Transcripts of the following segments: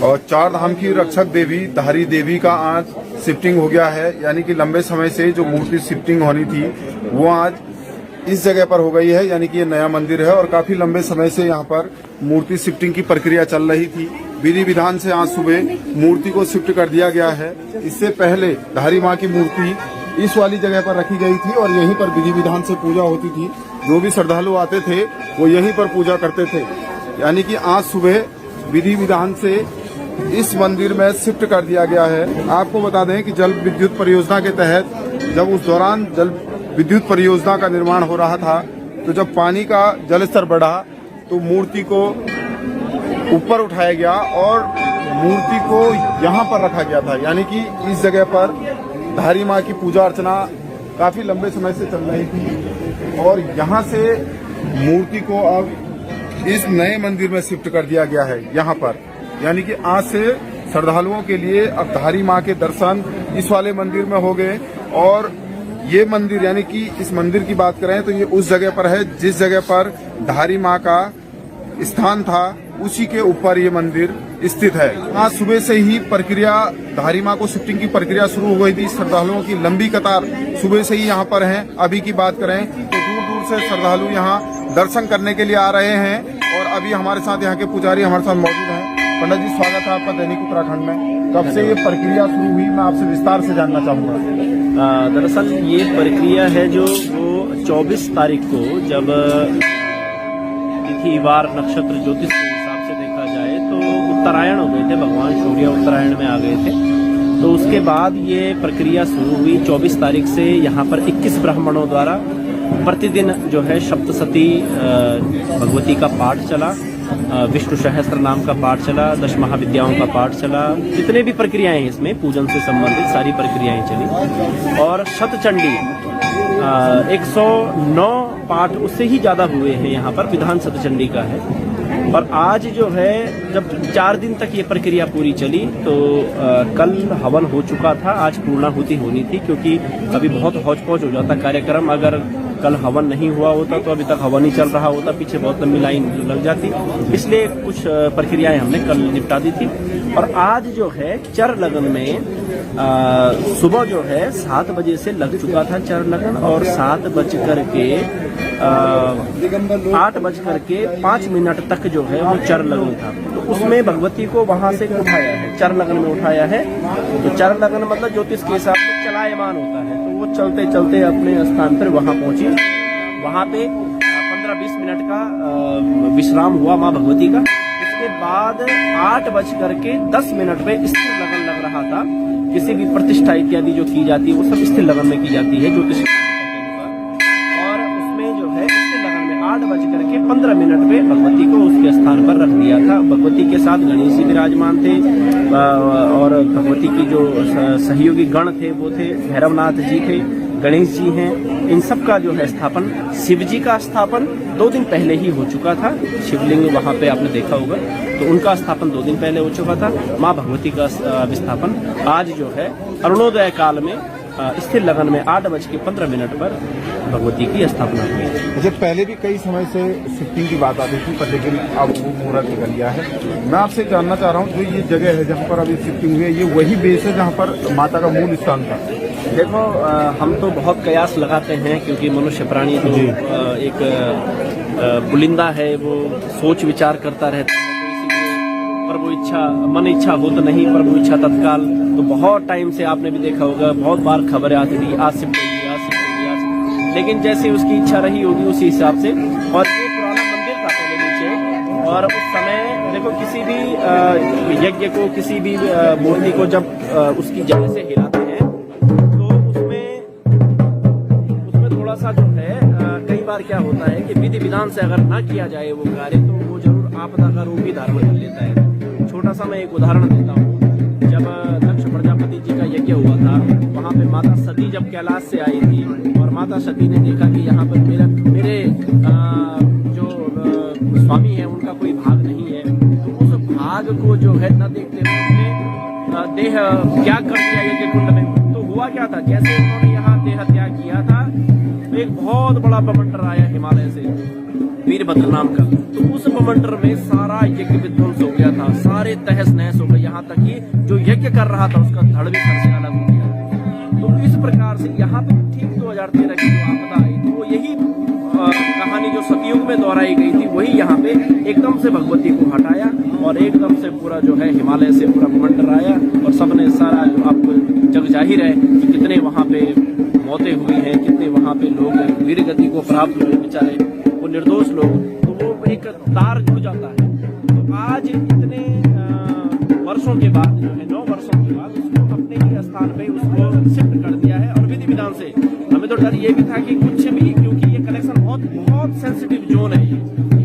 और चार धाम की रक्षक देवी धारी देवी का आज शिफ्टिंग हो गया है, यानी कि लंबे समय से जो मूर्ति शिफ्टिंग होनी थी वो आज इस जगह पर हो गई है। यानी कि ये नया मंदिर है और काफी लंबे समय से यहाँ पर मूर्ति शिफ्टिंग की प्रक्रिया चल रही थी। विधि विधान से आज सुबह मूर्ति को शिफ्ट कर दिया गया है। इससे पहले धारी माँ की मूर्ति इस वाली जगह पर रखी गई थी और यहीं पर विधि विधान से पूजा होती थी। जो भी श्रद्धालु आते थे वो यहीं पर पूजा करते थे। यानी कि आज सुबह विधि विधान से इस मंदिर में शिफ्ट कर दिया गया है। आपको बता दें कि जल विद्युत परियोजना के तहत जब उस दौरान जल विद्युत परियोजना का निर्माण हो रहा था तो जब पानी का जल स्तर बढ़ा तो मूर्ति को ऊपर उठाया गया और मूर्ति को यहाँ पर रखा गया था। यानी कि इस जगह पर धारी माँ की पूजा अर्चना काफी लंबे समय से चल रही थी और यहाँ से मूर्ति को अब इस नए मंदिर में शिफ्ट कर दिया गया है यहाँ पर। यानी कि आज से श्रद्धालुओं के लिए अब धारी माँ के दर्शन इस वाले मंदिर में हो गए। और ये मंदिर यानी कि इस मंदिर की बात करें तो ये उस जगह पर है जिस जगह पर धारी माँ का स्थान था, उसी के ऊपर ये मंदिर स्थित है। आज सुबह से ही प्रक्रिया धारी माँ को शिफ्टिंग की प्रक्रिया शुरू हो गई थी। श्रद्धालुओं की लंबी कतार सुबह से ही यहाँ पर है। अभी की बात करें तो दूर दूर से श्रद्धालु यहाँ दर्शन करने के लिए आ रहे हैं और अभी हमारे साथ यहाँ के पुजारी हमारे साथ मौजूद हैं। पंडित जी, स्वागत है आपका दैनिक उत्तराखंड में। कब से ये प्रक्रिया शुरू हुई, मैं आपसे विस्तार से जानना चाहूँगा। दरअसल ये प्रक्रिया है जो वो 24 तारीख को जब तिथि वार नक्षत्र ज्योतिष के हिसाब से देखा जाए तो उत्तरायण हो गए थे, भगवान सूर्य उत्तरायण में आ गए थे। तो उसके बाद ये प्रक्रिया शुरू हुई। 24 तारीख से यहाँ पर 21 ब्राह्मणों द्वारा प्रतिदिन जो है सप्तशती भगवती का पाठ चला, विष्णु सहस्त्र नाम का पाठ चला, 10 महाविद्याओं का पाठ चला। जितने भी प्रक्रियाएं हैं इसमें पूजन से संबंधित सारी प्रक्रियाएं चली और शतचंडी 109 पाठ उससे ही ज्यादा हुए हैं। यहाँ पर विधान शतचंडी का है। और आज जो है जब 4 दिन तक ये प्रक्रिया पूरी चली तो कल हवन हो चुका था, आज पूर्णाहुति होनी थी क्योंकि अभी बहुत हौच पौच हो जाता कार्यक्रम। अगर कल हवन नहीं हुआ होता तो अभी तक हवन ही चल रहा होता, पीछे बहुत लंबी लाइन लग जाती। इसलिए कुछ प्रक्रियाएं हमने कल निपटा दी थी। और आज जो है चर लगन में सुबह जो है 7 बजे से लग चुका था चर लगन और 8 बजकर के 5 मिनट तक जो है वो चर लगन था। तो उसमें भगवती को वहां से उठाया है, चर लगन में उठाया है। तो चर लगन मतलब ज्योतिष के हिसाब से चलायमान होता है। तो वो चलते चलते अपने स्थान पर वहां पहुंची। वहां पे 15-20 मिनट का विश्राम हुआ माँ भगवती का। इसके बाद 8:10 पे स्थिर लगन लग रहा था। किसी भी प्रतिष्ठा इत्यादि जो की जाती है वो सब स्थिर लगन में की जाती है ज्योतिष। और उसमें जो है स्थिर लगन में 8:15 पे भगवती को उसके स्थान पर रख दिया था। भगवती के साथ गणेश जी विराजमान थे और भगवती की जो सहयोगी गण थे वो थे, भैरवनाथ जी थे, गणेश जी हैं। इन सब का जो है स्थापन, शिव जी का स्थापन 2 दिन पहले ही हो चुका था। शिवलिंग वहाँ पे आपने देखा होगा, तो उनका स्थापन 2 दिन पहले हो चुका था। माँ भगवती का विस्थापन आज जो है अरुणोदय काल में स्थिर लगन में 8:15 पर भगवती की स्थापना हुई। मुझे पहले भी कई समय से शिफ्टिंग की बात आती थी, पर लेकिन अब वो मुहूर्त निकल गया है। मैं आपसे जानना चाह रहा हूँ, जो ये जगह है जहाँ पर अभी शिफ्टिंग हुई है, ये वही बेस है जहाँ पर माता का मूल स्थान था? देखो, हम तो बहुत कयास लगाते हैं क्योंकि मनुष्य प्राणी तो एक बुलिंदा है, वो सोच विचार करता रहता है। पर वो इच्छा मन इच्छा हो तो नहीं, पर वो इच्छा तत्काल। तो बहुत टाइम से आपने भी देखा होगा, बहुत बार खबरें आती थी आज शिफ्ट होगी, आज शिफ्ट होगी, आज। लेकिन जैसे उसकी इच्छा रही होगी उसी हिसाब से। और ये पुराना मंदिर था पहले नीचे, और उस समय देखो किसी भी यज्ञ को, किसी भी मूर्ति को जब उसकी जगह से हिलाते हैं तो उसमें थोड़ा सा जो है कई बार क्या होता है कि विधि विधान से अगर ना किया जाए वो कार्य तो वो जरूर आपदा का रूप भी धारण कर लेता है। छोटा सा मैं एक उदाहरण देता हूँ। जब दक्ष प्रजापति भगवती जी का यज्ञ हुआ था, वहाँ पे माता सती जब कैलाश से आई थी और माता सती ने देखा कि यहाँ पर मेरे जो स्वामी है उनका कोई भाग नहीं है, तो उस भाग को जो है न देखते हुए उसने देह त्याग कर दिया यज्ञ कुंड में। तो हुआ क्या था, जैसे उन्होंने यहाँ देह त्याग किया था, एक बहुत बड़ा बवंडर आया हिमालय से, वीरभद्र नाम का। तो उस बवंडर में सारा यज्ञ विध्वंस हो गया था, सारे तहस नहस हो गए, यहाँ तक कि जो यज्ञ कर रहा था उसका धड़ भी सर से अलग हो गया। तो इस प्रकार से यहाँ पर ठीक 2013 की जो आपदा आई थी, वो यही कहानी जो सतयुग में दोहराई गई थी, वही यहाँ पे एकदम से भगवती को हटाया और एकदम से पूरा जो है हिमालय से पूरा बवंडर आया और सबने सारा आपको जग जाहिर है कि कितने वहाँ पे मौतें हुई हैं, कितने वहाँ पे लोग वीर गति को प्राप्त हुए बेचारे, वो निर्दोष लोग। तो वो एक तार जुड़ जाता है। तो आज इतने वर्षों के बाद जो है 9 वर्षों के बाद उसको अपने ही स्थान पे उसको शिफ्ट कर दिया है और विधि विधान से। हमें तो डर ये भी था कि कुछ भी, क्योंकि ये कलेक्शन बहुत सेंसिटिव जोन है,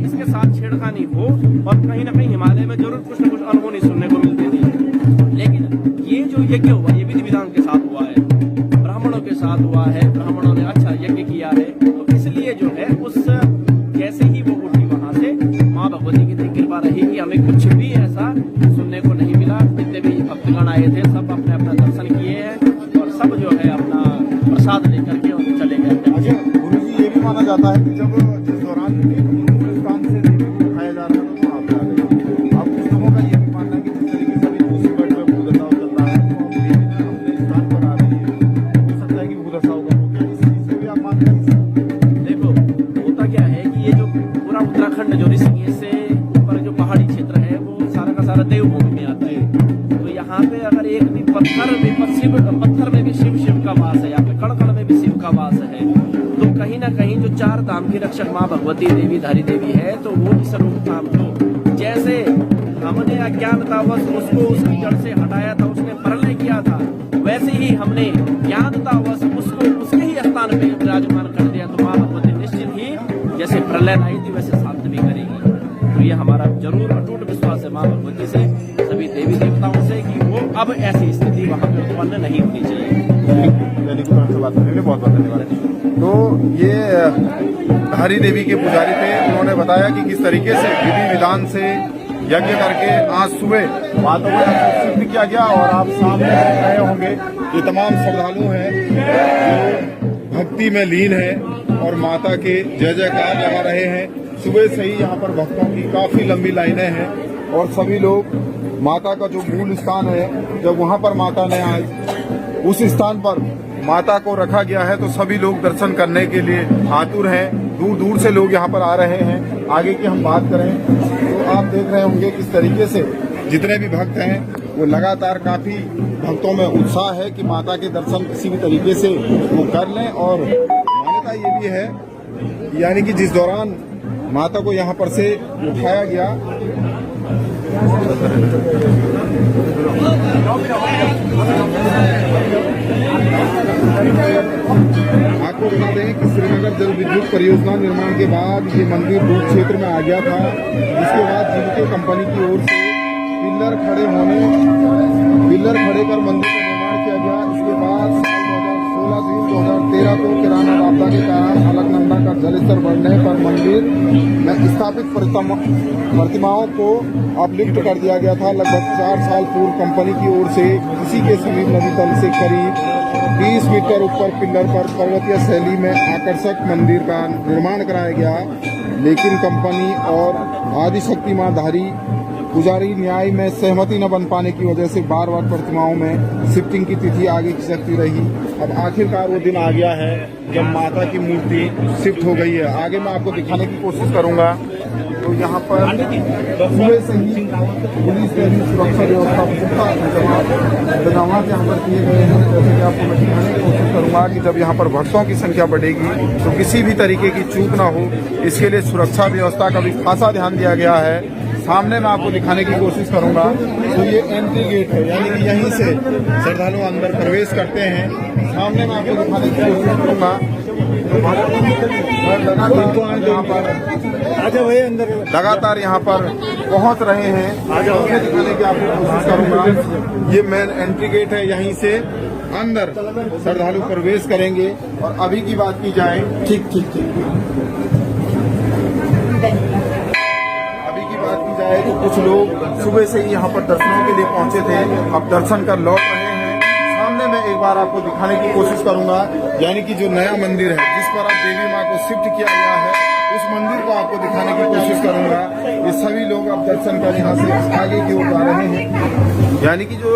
इसके साथ छेड़खानी हो और कहीं ना कहीं हिमालय में जरूर कुछ न कुछ अनहोनी सुनने को मिलती थी। लेकिन ये जो यज्ञ हुआ ये विधि विधान के साथ हुआ है, ब्राह्मणों के साथ हुआ है, ब्राह्मणों ने अच्छा यज्ञ किया है। तो इसलिए जो है उस जैसे ही वो उठी वहां से, माँ भगवती की कृपा रही कि हमें कुछ भी ऐसा सुनने को नहीं मिला। जितने भी भक्तगण आए थे सब अपने अपना दर्शन किए हैं और सब जो है अपना प्रसाद लेकर के और चले गए। गुरु जी, ये भी माना जाता है कि जब जिस दौरान स्थान से देवी को उठाया जा रहा था तो आप आ गए। आप कुछ लोगों का ये भी मानना है कि जिस तरीके से अभी दूसरी बेड में भूदशा चल रहा है, तो देवी अपने स्थान पर आ रही है, हो सकता है कि भूदशा होगा, इस चीज से भी आप मानते हैं? देखो होता क्या है कि ये जो पूरा उत्तराखंड जो ऋषिकेश से ऊपर जो पहाड़ी क्षेत्र है वो सारा का सारा देवभूमि में आता है। तो यहाँ पे अगर एक भी पत्थर में भी शिव का वास है, यहाँ पे कण में भी शिव का वास है, तो कहीं ना कहीं जो 4 धाम की रक्षक माँ भगवती देवी धारी देवी है, तो वो इस रोकथाम को, जैसे हमने अज्ञानतावश उसको उसकी जड़ से हटाया था, उसने प्रलय किया था, वैसे ही हमने ज्ञानतावश उसको उसके ही स्थान पे विराजमान कर दिया। तो माँ भगवती निश्चित ही जैसे प्रलय लाई थी वैसे शांत भी करेगी। तो ये हमारा जरूर अटूट विश्वास है माँ भगवती से, सभी देवी देवताओं से, कि वो अब ऐसी स्थिति वहाँ पे उत्पन्न नहीं होनी चाहिए। बहुत धन्यवाद। तो ये धारी देवी के पुजारी थे, उन्होंने बताया कि किस तरीके से विधि विधान से यज्ञ करके आज सुबह माता को शिफ्ट किया गया। और आप सामने देख रहे होंगे ये तमाम श्रद्धालु हैं जो भक्ति में लीन है और माता के जय जयकार लगा रहे हैं। सुबह से ही यहाँ पर भक्तों की काफी लंबी लाइनें हैं और सभी लोग माता का जो मूल स्थान है, जब वहाँ पर माता ने आज उस स्थान पर माता को रखा गया है, तो सभी लोग दर्शन करने के लिए आतुर हैं। दूर दूर से लोग यहाँ पर आ रहे हैं। आगे की हम बात करें तो आप देख रहे होंगे किस तरीके से जितने भी भक्त हैं वो लगातार काफी भक्तों में उत्साह है कि माता के दर्शन किसी भी तरीके से वो कर लें। और मान्यता ये भी है यानी कि जिस दौरान माता को यहाँ पर से उठाया गया, आपको बता दें कि श्रीनगर जल विद्युत परियोजना निर्माण के बाद ये मंदिर दूर क्षेत्र में आ गया था, जिसके बाद जीविका कंपनी की ओर से पिलर खड़े कर मंदिर का निर्माण किया गया। इसके बाद 16 जून 2013 को किराना आपदा के कारण अलकनंदा का जलस्तर बढ़ने पर मंदिर में स्थापित प्रतिमाओं को अपलिफ्ट कर दिया गया था। लगभग 4 साल पूर्व कंपनी की ओर से इसी के समीप नदी तल से करीब 20 मीटर ऊपर पिलर पर पर्वतीय शैली में आकर्षक मंदिर का निर्माण कराया गया, लेकिन कंपनी और आदिशक्ति मां धारी पुजारी न्याय में सहमति न बन पाने की वजह से बार बार प्रतिमाओं में शिफ्टिंग की तिथि आगे खिसकती रही। अब आखिरकार वो दिन आ गया है जब माता की मूर्ति शिफ्ट हो गई है। आगे मैं आपको दिखाने की कोशिश करूंगा। तो यहाँ पर सुबह से ही पुलिस द्वारा सुरक्षा व्यवस्था पुख्ता इंतजाम यहाँ पर किए गए हैं। जैसे कि आपको मैं दिखाने की कोशिश करूंगा कि जब यहाँ पर भक्तों की संख्या बढ़ेगी तो किसी भी तरीके की चूक ना हो, इसके लिए सुरक्षा व्यवस्था का भी खासा ध्यान दिया गया है। सामने मैं आपको दिखाने की कोशिश करूंगा। तो ये एंट्री गेट है, यानी कि यहीं से श्रद्धालु अंदर प्रवेश करते हैं। सामने मैं आपको दिखाने की कोशिश करूंगा। लगातार यहाँ पर पहुंच रहे हैं। ये दिखाने की आपको कोशिश करूंगा। ये मेन एंट्री गेट है, यहीं से अंदर श्रद्धालु प्रवेश करेंगे। और अभी की बात की जाए, ठीक तो कुछ लोग सुबह से ही यहाँ पर दर्शनों के लिए पहुंचे थे, अब दर्शन कर लौट रहे हैं। सामने मैं एक बार आपको दिखाने की कोशिश करूंगा, यानी कि जो नया मंदिर है जिस पर अब देवी माँ को शिफ्ट किया गया है, उस मंदिर को आपको दिखाने की कोशिश करूंगा। ये सभी लोग अब दर्शन कर यहाँ से आगे की ओर जा रहे हैं। यानी कि जो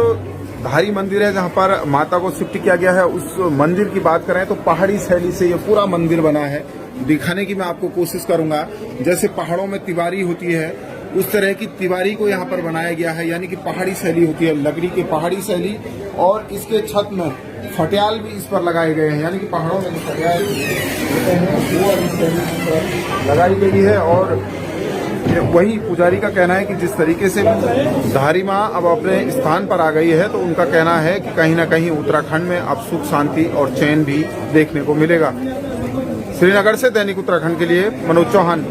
धारी मंदिर है जहाँ पर माता को शिफ्ट किया गया है, उस मंदिर की बात करें तो पहाड़ी शैली से ये पूरा मंदिर बना है। दिखाने की मैं आपको कोशिश करूंगा। जैसे पहाड़ों में तिवारी होती है, उस तरह की तिवारी को यहाँ पर बनाया गया है, यानी कि पहाड़ी शैली होती है, लकड़ी की पहाड़ी शैली। और इसके छत में फटियाल भी इस पर लगाए गए हैं, यानी कि पहाड़ों में जो फटियाल होते हैं वो इस शैली पर लगाई गई है। और वही पुजारी का कहना है कि जिस तरीके से धारी माँ अब अपने स्थान पर आ गई है, तो उनका कहना है कि कहीं ना कहीं उत्तराखंड में अब सुख शांति और चैन भी देखने को मिलेगा। श्रीनगर से दैनिक उत्तराखंड के लिए मनोज चौहान।